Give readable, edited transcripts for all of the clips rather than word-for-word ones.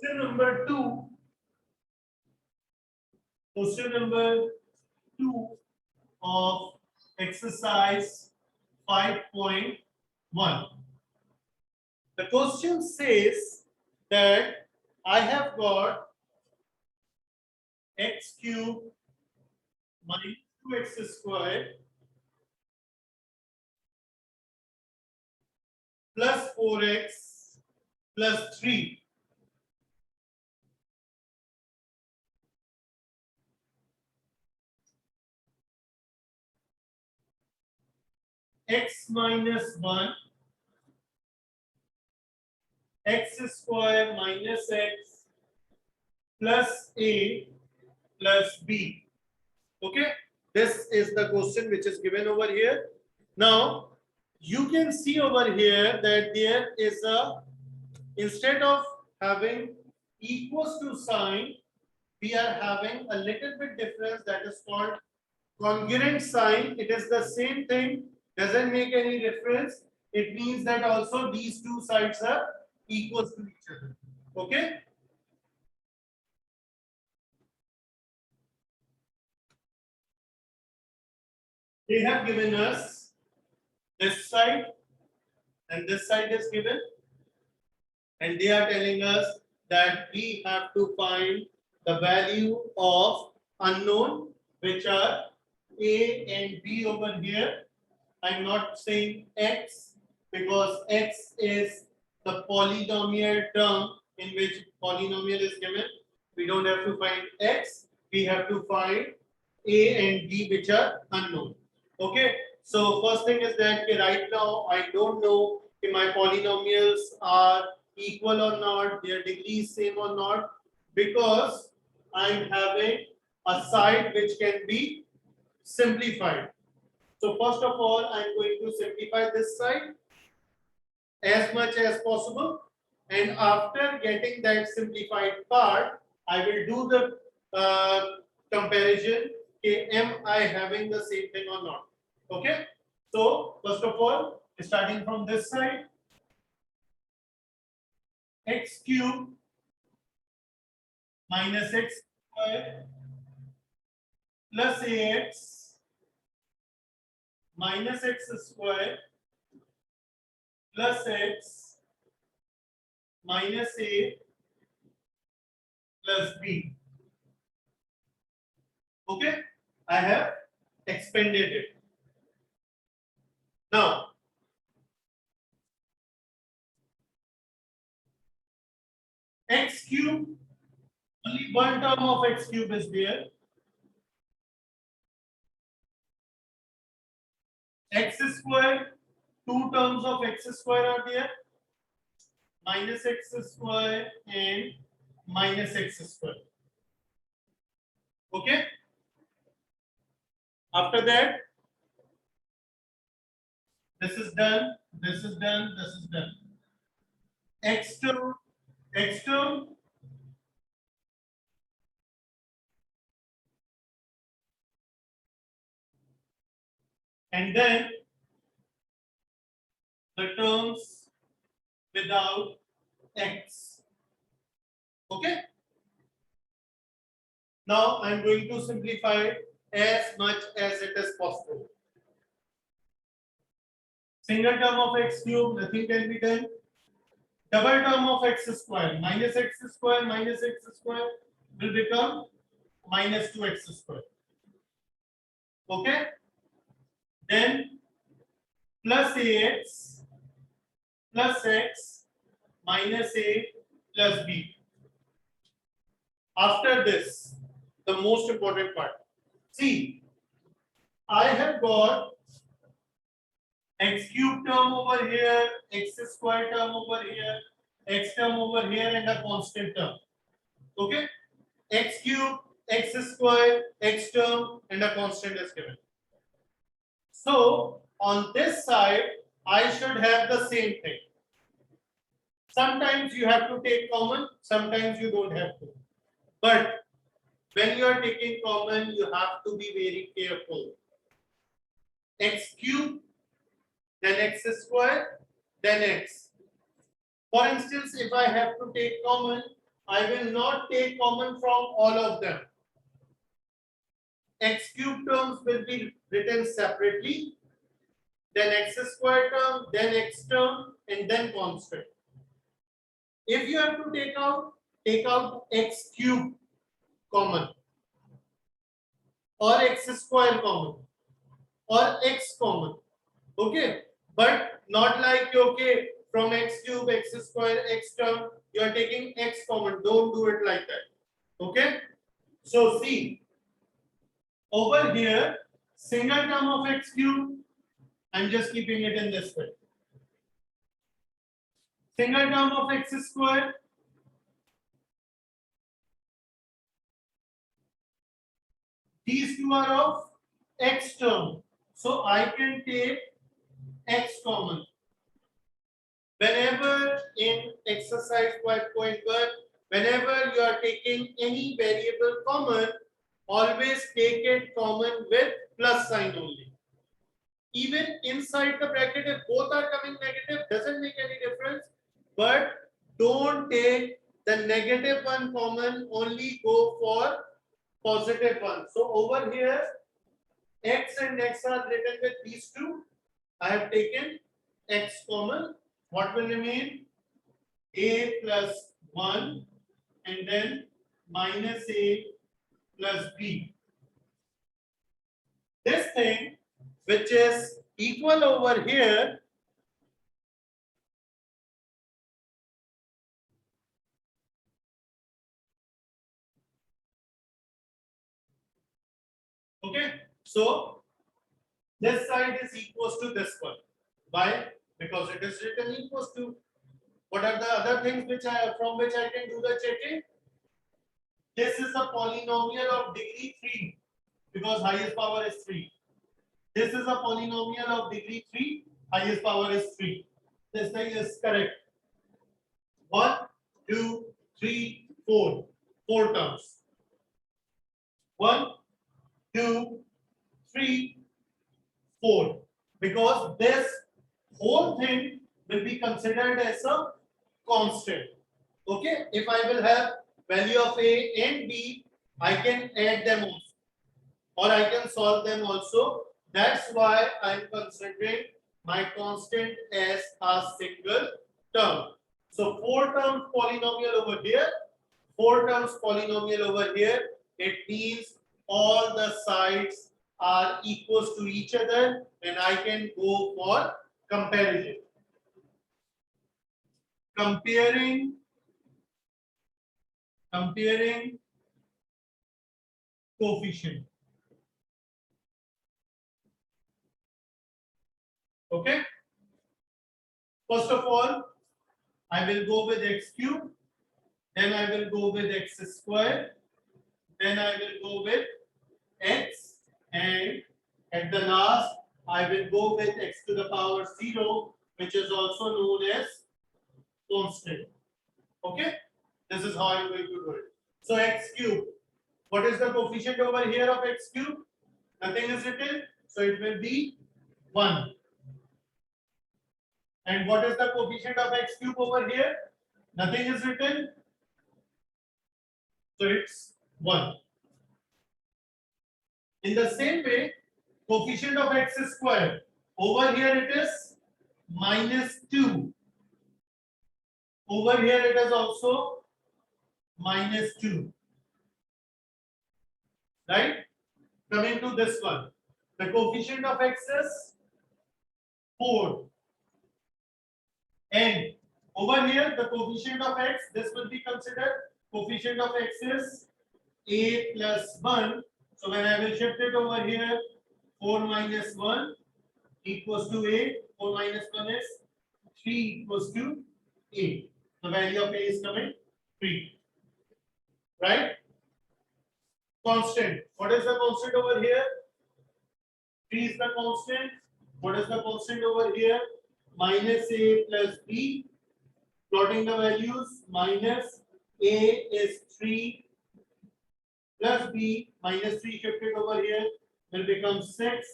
Question number 2. Question number 2 of exercise 5.1. The question says that I have got x cube minus 2x squared plus 4x plus 3. X minus 1, x square minus x plus a plus b. Okay, this is the question which is given over here. Now you can see over here that there is a, instead of having equals to sign, we are having a little bit difference, that is called congruent sign. It is the same thing, doesn't make any difference. It means that also these two sides are equals to each other. Okay, they have given us this side and this side is given, and they are telling us that we have to find the value of unknown, which are a and b over here. I'm not saying x because x is the polynomial term in which polynomial is given. We don't have to find x, we have to find a and b which are unknown. Okay, so first thing is that right now I don't know if my polynomials are equal or not, their degree is same or not, because I'm having a side which can be simplified. So first of all, I'm going to simplify this side as much as possible, and after getting that simplified part, I will do the comparison. Am I having the same thing or not? Okay. So first of all, starting from this side, x cube minus x square plus ax minus x square plus x minus a plus b. Okay, I have expanded it. Now, x cube, only one term of x cube is there. X square, two terms of x square are there. Minus x square and minus x square. Okay. After that, this is done, this is done, this is done. X term, x term, and then the terms without x. Okay. Now I'm going to simplify as much as it is possible. Single term of x cube, nothing can be done. Double term of x square, minus x square will become minus 2x square. Okay. Then plus ax plus x minus a plus b. After this, the most important part. See, I have got x cube term over here, x square term over here, x term over here, and a constant term. Okay, x cube, x square, x term, and a constant is given. So on this side, I should have the same thing. Sometimes you have to take common, sometimes you don't have to. But when you are taking common, you have to be very careful. X cube, then x square, then x. For instance, if I have to take common, I will not take common from all of them. X cube terms will be written separately, then x square term, then x term, and then constant. If you have to take out x cube common, or x square common, or x common. Okay, but not like okay from x cube, x square, x term, you are taking x common. Don't do it like that. Okay, so see over here, single term of x cube, I'm just keeping it in this way. Single term of x square, these two are of x term, so I can take x common. Whenever in exercise 5.1, whenever you are taking any variable common, always take it common with plus sign only. Even inside the bracket, if both are coming negative, doesn't make any difference. But don't take the negative one common, only go for positive one. So over here, x and x are written with these two. I have taken x common. What will remain? A plus 1 and then minus a plus b. This thing which is equal over here, okay, so this side is equals to this one. Why? Because it is written equals to. What are the other things which from which I can do the checking? This is a polynomial of degree 3 because highest power is 3. This is a polynomial of degree 3, highest power is 3. This thing is correct. 1, 2, 3, 4. 4 terms. 1, 2, 3, 4. Because this whole thing will be considered as a constant. Okay, if I will have value of a and b, I can add them also, or I can solve them also. That's why I'm considering my constant as a single term. So 4 terms polynomial over here, 4 terms polynomial over here. It means all the sides are equals to each other, and I can go for comparison. Comparing coefficient. Okay. First of all, I will go with x cube, then I will go with x square, then I will go with x, and at the last I will go with x to the power 0, which is also known as constant. Okay, this is how I'm going to do it. So x cube, what is the coefficient over here of x cube? Nothing is written, so it will be 1. And what is the coefficient of x cube over here? Nothing is written, so it's 1. In the same way, coefficient of x square, over here it is minus 2. Over here it is also minus 2. Right? Coming to this one, the coefficient of x is 4. And over here, the coefficient of x, this will be considered coefficient of x is a plus 1. So when I will shift it over here, 4 minus 1 equals to a. 4 minus 1 is 3 equals to a. The value of a is coming 3. Right? Constant. What is the constant over here? 3 is the constant. What is the constant over here? Minus a plus b. Plotting the values, minus a is 3 plus b, minus 3 shifted over here will become 6.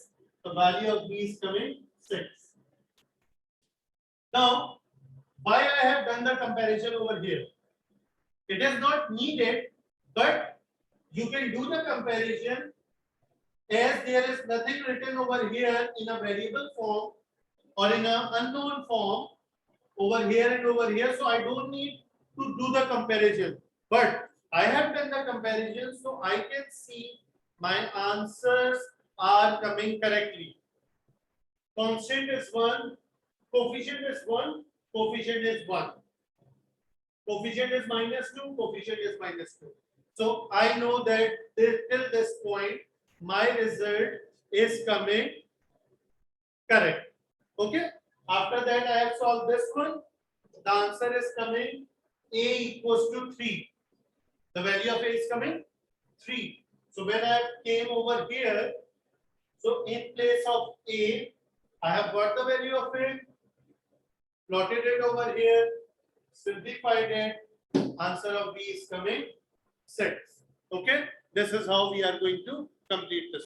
The value of b is coming 6. Now, why I have done the comparison over here? It is not needed, but you can do the comparison as there is nothing written over here in a variable form or in an unknown form over here and over here. So I don't need to do the comparison. But I have done the comparison, so I can see my answers are coming correctly. Constant is 1, coefficient is 1, coefficient is 1. Coefficient is -2, coefficient is -2. So I know that till this point, my result is coming correct. Okay. After that, I have solved this one. The answer is coming a equals to 3. The value of a is coming 3. So when I came over here, so in place of a, I have got the value of it, plotted it over here, simplified it. Answer of B is coming 6. Okay, this is how we are going to complete this.